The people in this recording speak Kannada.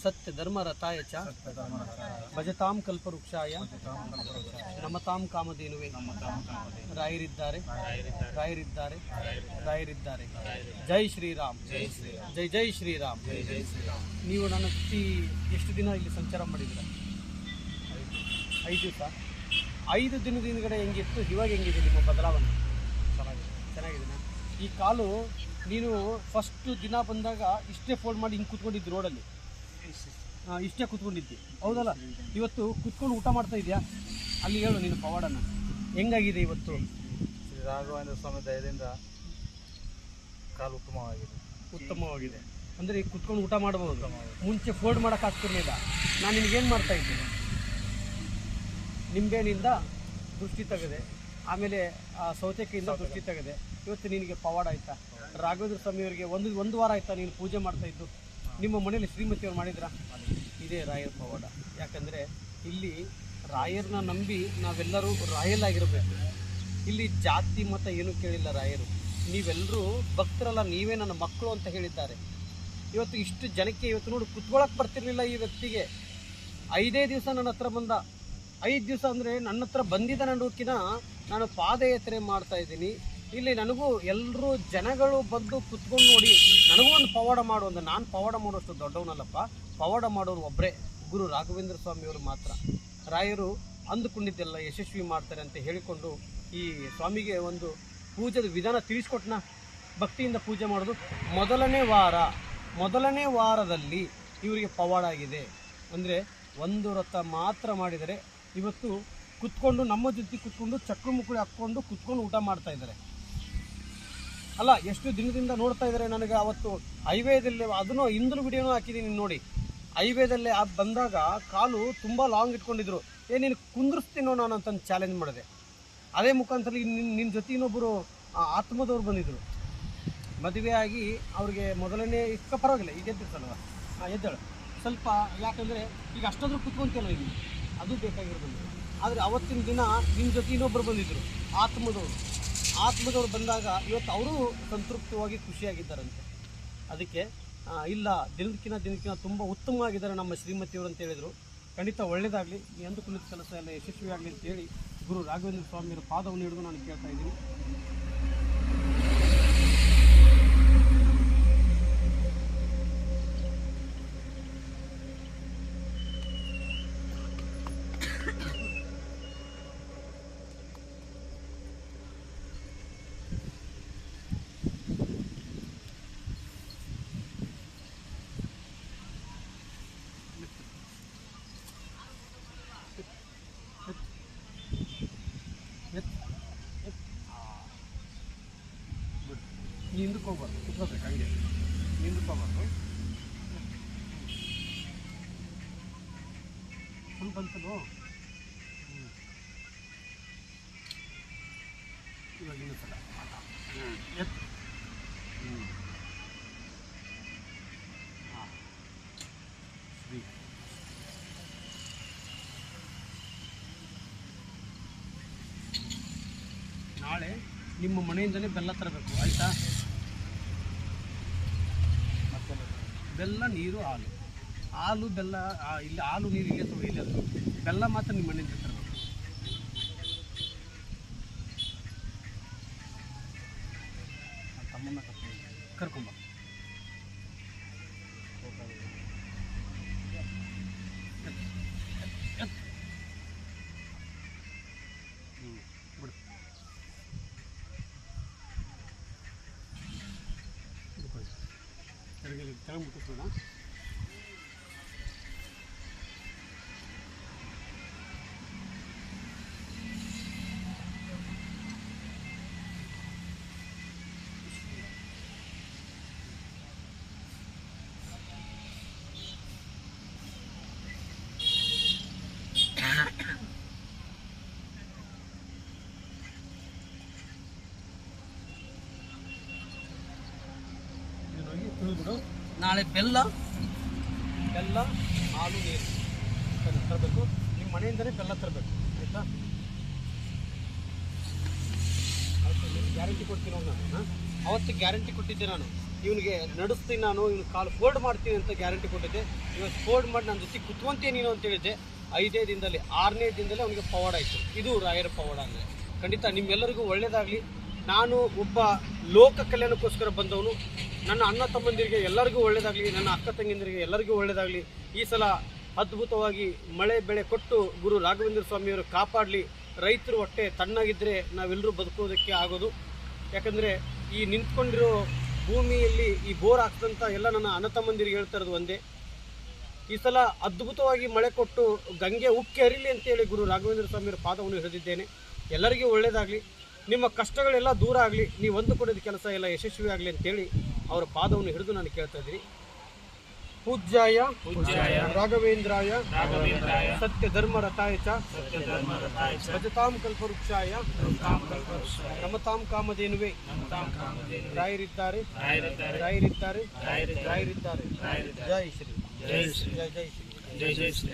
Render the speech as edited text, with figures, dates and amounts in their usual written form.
ಸತ್ಯ ಧರ್ಮ ರಥಾಯ ಚ ಭಜತಾಂ ಕಲ್ಪವೃಕ್ಷಾಯ ನಮತಾಂ ಕಾಮಧೇನುವೆ. ರಾಯರಿದ್ದಾರೆ ರಾಯರಿದ್ದಾರೆ ರಾಯರಿದ್ದಾರೆ. ಜೈ ಶ್ರೀರಾಮ್, ಜೈ ಜೈ ಶ್ರೀರಾಮ್. ನೀವು ನನ್ನ ಜೊತೆ ಎಷ್ಟು ದಿನ ಇಲ್ಲಿ ಸಂಚಾರ ಮಾಡಿದ್ದೀರ? 5 ದಿವಸ. 5 ದಿನದ ಹಿಂದ್ಗಡೆ ಹೆಂಗಿತ್ತು, ಇವಾಗ ಹೆಂಗಿದೆ ನಿಮ್ಮ ಬದಲಾವಣೆ? ಚೆನ್ನಾಗಿದೆ. ಈ ಕಾಲು ನೀನು ಫಸ್ಟ್ ದಿನ ಬಂದಾಗ ಇಷ್ಟೇ ಫೋಲ್ಡ್ ಮಾಡಿ ಹಿಂಗೆ ಕೂತ್ಕೊಂಡಿದ್ದು ರೋಡಲ್ಲಿ, ಇಷ್ಟೇ ಕೂತ್ಕೊಂಡಿದ್ದಿ ಹೌದಲ್ಲ? ಇವತ್ತು ಕೂತ್ಕೊಂಡು ಊಟ ಮಾಡ್ತಾ ಇದೆಯಾ? ಅಲ್ಲಿ ಹೇಳು ನೀನು ಪವಾಡನ ಹೆಂಗಾಗಿದೆ ಇವತ್ತು? ಶ್ರೀ ರಾಘವೇಂದ್ರ ಸ್ವಾಮಿ ದಯದಿಂದ ಕಾಲು ಉತ್ತಮವಾಗಿದೆ. ಅಂದರೆ ಕೂತ್ಕೊಂಡು ಊಟ ಮಾಡ್ಬೋದು. ಮುಂಚೆ ಫೋಲ್ಡ್ ಮಾಡೋಕ್ಕಾಗ್ತಿರ್ಲಿಲ್ಲ. ನಾನು ನಿನಗೇನು ಮಾಡ್ತಾ ಇದ್ದೀನಿ, ನಿಂಬೆನಿಂದ ದೃಷ್ಟಿ ತೆಗೆದೆ, ಆಮೇಲೆ ಸೌತೆಕಾಯಿಂದ ದೃಷ್ಟಿ ತೆಗೆದೆ. ಇವತ್ತು ನಿನಗೆ ಪವಾಡ ಆಯಿತಾ? ರಾಘವೇಂದ್ರ ಸ್ವಾಮಿಯವರಿಗೆ ಒಂದು ವಾರ ಆಯಿತಾ ನೀನು ಪೂಜೆ ಮಾಡ್ತಾಯಿದ್ದು? ನಿಮ್ಮ ಮನೇಲಿ ಶ್ರೀಮತಿಯವ್ರು ಮಾಡಿದ್ರಾ? ಇದೇ ರಾಯರ ಪವಾಡ. ಯಾಕಂದರೆ ಇಲ್ಲಿ ರಾಯರನ್ನ ನಂಬಿ ನಾವೆಲ್ಲರೂ ರಾಯಲಾಗಿರಬೇಕು. ಇಲ್ಲಿ ಜಾತಿ ಮತ ಏನೂ ಕೇಳಿಲ್ಲ ರಾಯರು. ನೀವೆಲ್ಲರೂ ಭಕ್ತರಲ್ಲ, ನೀವೇ ನನ್ನ ಮಕ್ಕಳು ಅಂತ ಹೇಳಿದ್ದಾರೆ. ಇವತ್ತು ಇಷ್ಟು ಜನಕ್ಕೆ ಇವತ್ತು ನೋಡಿ ಕುತ್ಕೊಳ್ಳೋಕೆ ಬರ್ತಿರ್ಲಿಲ್ಲ ಈ ವ್ಯಕ್ತಿಗೆ. 5 ದಿವಸ ನನ್ನ ಹತ್ರ ಬಂದ. 5 ದಿವಸ ಅಂದರೆ ನನ್ನ ಹತ್ರ ಬಂದಿದ್ದ ನಡುಕಿನ ನಾನು ಪಾದಯಾತ್ರೆ ಮಾಡ್ತಾ ಇದ್ದೀನಿ. ಇಲ್ಲಿ ನನಗೂ ಎಲ್ಲರೂ ಜನಗಳು ಬಂದು ಕುತ್ಕೊಂಡು ನೋಡಿ ನನಗೂ ಒಂದು ಪವಾಡ ಮಾಡು ಅಂದ್ರೆ, ನಾನು ಪವಾಡ ಮಾಡೋಷ್ಟು ದೊಡ್ಡವನಲ್ಲಪ್ಪ. ಪವಾಡ ಮಾಡೋರು ಒಬ್ಬರೇ, ಗುರು ರಾಘವೇಂದ್ರ ಸ್ವಾಮಿಯವರು ಮಾತ್ರ. ರಾಯರು ಅಂದುಕೊಂಡಿದ್ದೆಲ್ಲ ಯಶಸ್ವಿ ಮಾಡ್ತಾರೆ ಅಂತ ಹೇಳಿಕೊಂಡು ಈ ಸ್ವಾಮಿಗೆ ಒಂದು ಪೂಜೆದ ವಿಧಾನ ತಿಳಿಸ್ಕೊಟ್ನ. ಭಕ್ತಿಯಿಂದ ಪೂಜೆ ಮಾಡೋದು. ಮೊದಲನೇ ವಾರದಲ್ಲಿ ಇವರಿಗೆ ಪವಾಡ ಆಗಿದೆ. ಅಂದರೆ 1 ರಥ ಮಾತ್ರ ಮಾಡಿದರೆ ಇವತ್ತು ಕುತ್ಕೊಂಡು ನಮ್ಮ ಜೊತೆ ಕುತ್ಕೊಂಡು ಚಕ್ರ ಮುಕ್ಕುಳಿ ಹಾಕ್ಕೊಂಡು ಕುತ್ಕೊಂಡು ಊಟ ಮಾಡ್ತಾ ಇದ್ದಾರೆ. ಅಲ್ಲ, ಎಷ್ಟು ದಿನದಿಂದ ನೋಡ್ತಾ ಇದ್ದಾರೆ. ನನಗೆ ಅವತ್ತು ಹೈವೇದಲ್ಲಿ ಅದನ್ನು ಹಿಂದಿನ ವಿಡಿಯೋನೂ ಹಾಕಿದ್ದೀನಿ ನೋಡಿ. ಹೈವೇದಲ್ಲಿ ಬಂದಾಗ ಕಾಲು ತುಂಬ ಲಾಂಗ್ ಇಟ್ಕೊಂಡಿದ್ರು. ನೀನು ಕುಂದ್ರಿಸ್ತೀನೋ ನಾನು ಅಂತಂದು ಚಾಲೆಂಜ್ ಮಾಡಿದೆ. ಅದೇ ಮುಖಾಂತರ ನಿನ್ನ ಜೊತೆ ಇನ್ನೊಬ್ಬರು ಆತ್ಮದವ್ರು ಬಂದಿದ್ದರು. ಮದುವೆ ಆಗಿ ಅವ್ರಿಗೆ ಮೊದಲನೇ ಪರವಾಗಿಲ್ಲ, ಈಗ ಎದ್ದಿರ್ತಲ್ವ, ಎದ್ದೇಳು ಸ್ವಲ್ಪ. ಯಾಕಂದರೆ ಈಗ ಅಷ್ಟಾದರೂ ಕುತ್ಕೊಂತಲ್ಲ ಇಲ್ಲಿ, ಅದು ಬೇಕಾಗಿರೋದು. ಆದರೆ ಅವತ್ತಿನ ದಿನ ನಿಮ್ಮ ಜೊತೆ ಇನ್ನೊಬ್ಬರು ಬಂದಿದ್ದರು, ಆತ್ಮದವ್ರು ಬಂದಾಗ ಇವತ್ತು ಅವರು ಸಂತೃಪ್ತವಾಗಿ ಖುಷಿಯಾಗಿದ್ದಾರಂತೆ. ಅದಕ್ಕೆ ಇಲ್ಲ, ದಿನಕ್ಕಿಂತ ತುಂಬ ಉತ್ತಮವಾಗಿದ್ದಾರೆ ನಮ್ಮ ಶ್ರೀಮತಿಯವರು ಅಂತ ಹೇಳಿದರು. ಖಂಡಿತ ಒಳ್ಳೆಯದಾಗಲಿ, ಈ ಅಂದುಕೊಂಡಿದ್ದ ಕೆಲಸ ಎಲ್ಲ ಯಶಸ್ವಿಯಾಗಲಿ ಅಂತೇಳಿ ಗುರು ರಾಘವೇಂದ್ರ ಸ್ವಾಮಿಯವರ ಪಾದವನ್ನು ಹಿಡಿದು ನಾನು ಕೇಳ್ತಾ ಇದ್ದೀನಿ. ಹಿಂದಕ್ಕೆ ಹೋಗ್ಬಾರ್ದು, ಕುತ್ಕೋಬೇಕು ಹಂಗೆ. ಹಿಂದಕ್ಕೆ ಹೋಗ್ಬಾರ್ದು, ಫುಲ್ ಬಂತಲು. ಇವಾಗ ಇನ್ನೊಂದ್ಸಲ ಎತ್ತು. ಹಾಂ, ನಾಳೆ ನಿಮ್ಮ ಮನೆಯಿಂದಲೇ ಬೆಲ್ಲ ತರಬೇಕು, ಆಯಿತಾ? ಬೆಲ್ಲ, ನೀರು, ಹಾಲು ಬೆಲ್ಲ ಇಲ್ಲಿ, ಹಾಲು ನೀರು ಇಲ್ಲೇ ತಗೋ, ಇಲ್ಲೇ ಅದು. ಬೆಲ್ಲ ಮಾತ್ರ ನಿಮ್ಮ ಮನೆಯಿಂದ ತರಬೇಕು. ತಮ್ಮನ್ನ ಕರ್ಕೊಂಬ. ಬಿಡು. ಕೆಳಗೆ ಮುಟ್ಟಿಸೋಣ. ತಿಳಿದ್ಬಿಡು. ನಾಳೆ ಬೆಲ್ಲ, ಹಾಲು, ನೀರು ತರಬೇಕು. ನಿಮ್ಮ ಮನೆಯಿಂದಲೇ ಬೆಲ್ಲ ತರಬೇಕು, ಆಯಿತಾ? ಆಯಿತು, ಗ್ಯಾರಂಟಿ ಕೊಡ್ತೀನಿ ನಾನು. ಅವತ್ತು ಗ್ಯಾರಂಟಿ ಕೊಟ್ಟಿದ್ದೆ ನಾನು. ಇವನಿಗೆ ನಡೆಸ್ತೀನಿ ನಾನು, ಇವನು ಕಾಲು ಫೋಲ್ಡ್ ಮಾಡ್ತೀನಿ ಅಂತ ಗ್ಯಾರಂಟಿ ಕೊಟ್ಟಿದ್ದೆ. ಇವತ್ತು ಫೋಲ್ಡ್ ಮಾಡಿ ನನ್ನ ಜೊತೆ ಕುತ್ಕೊಂತೀಯ ನೀನು ಅಂತ ಹೇಳಿದ್ದೆ. 5ನೇ ದಿನದಲ್ಲಿ 6ನೇ ದಿನದಲ್ಲಿ ಅವನಿಗೆ ಪವಾಡ ಆಯಿತು. ಇದು ರಾಯರ ಪವಾಡ ಅಂದರೆ. ಖಂಡಿತ ನಿಮ್ಮೆಲ್ಲರಿಗೂ ಒಳ್ಳೆಯದಾಗಲಿ. ನಾನು ಒಬ್ಬ ಲೋಕ ಕಲ್ಯಾಣಕ್ಕೋಸ್ಕರ ಬಂದವನು. ನನ್ನ ಅಣ್ಣ ತಮ್ಮಂದಿರಿಗೆ ಎಲ್ಲರಿಗೂ ಒಳ್ಳೆಯದಾಗಲಿ, ನನ್ನ ಅಕ್ಕ ತಂಗಿಯಂದಿರಿಗೆ ಎಲ್ಲರಿಗೂ ಒಳ್ಳೆಯದಾಗಲಿ. ಈ ಸಲ ಅದ್ಭುತವಾಗಿ ಮಳೆ ಬೆಳೆ ಕೊಟ್ಟು ಗುರು ರಾಘವೇಂದ್ರ ಸ್ವಾಮಿಯವರು ಕಾಪಾಡಲಿ. ರೈತರು ಹೊಟ್ಟೆ ತಣ್ಣಗಿದ್ದರೆ ನಾವೆಲ್ಲರೂ ಬದುಕೋದಕ್ಕೆ ಆಗೋದು. ಯಾಕಂದರೆ ಈ ನಿಂತ್ಕೊಂಡಿರೋ ಭೂಮಿಯಲ್ಲಿ ಈ ಬೋರ್ ಹಾಕ್ದಂಥ ಎಲ್ಲ ನನ್ನ ಅಣ್ಣ ತಮ್ಮಂದಿರಿಗೆ ಹೇಳ್ತಾ ಇರೋದು ಒಂದೇ, ಈ ಸಲ ಅದ್ಭುತವಾಗಿ ಮಳೆ ಕೊಟ್ಟು ಗಂಗೆ ಉಕ್ಕಿ ಹರಿಲಿ ಅಂತೇಳಿ ಗುರು ರಾಘವೇಂದ್ರ ಸ್ವಾಮಿಯವರ ಪಾದವನ್ನು ಹಿಡಿದಿದ್ದೇನೆ. ಎಲ್ಲರಿಗೂ ಒಳ್ಳೆಯದಾಗಲಿ, ನಿಮ್ಮ ಕಷ್ಟಗಳೆಲ್ಲ ದೂರ ಆಗಲಿ, ನೀವು ಅಂದುಕೊಂಡಿದ್ದ ಕೆಲಸ ಎಲ್ಲ ಯಶಸ್ವಿ ಆಗಲಿ ಅಂತೇಳಿ ಅವರ ಪಾದವನ್ನು ಹಿಡಿದು ನಾನು ಕೇಳ್ತಾ ಇದ್ದೀನಿ. ಪೂಜ್ಯಾಯ ರಾಘವೇಂದ್ರಾಯ ಸತ್ಯ ಧರ್ಮ ರಥಾಯ ಚ ಭಜತಾಂ ಕಲ್ಪವೃಕ್ಷಾಯ ರಮತಾಂ ಕಾಮಧೇನುವೆ. ರಾಯರಿದ್ದಾರೆ, ರಾಯರಿದ್ದಾರೆ, ರಾಯರಿದ್ದಾರೆ. ಜೈ ಶ್ರೀ, ಜೈ ಶ್ರೀ, ಜೈ ಶ್ರೀ.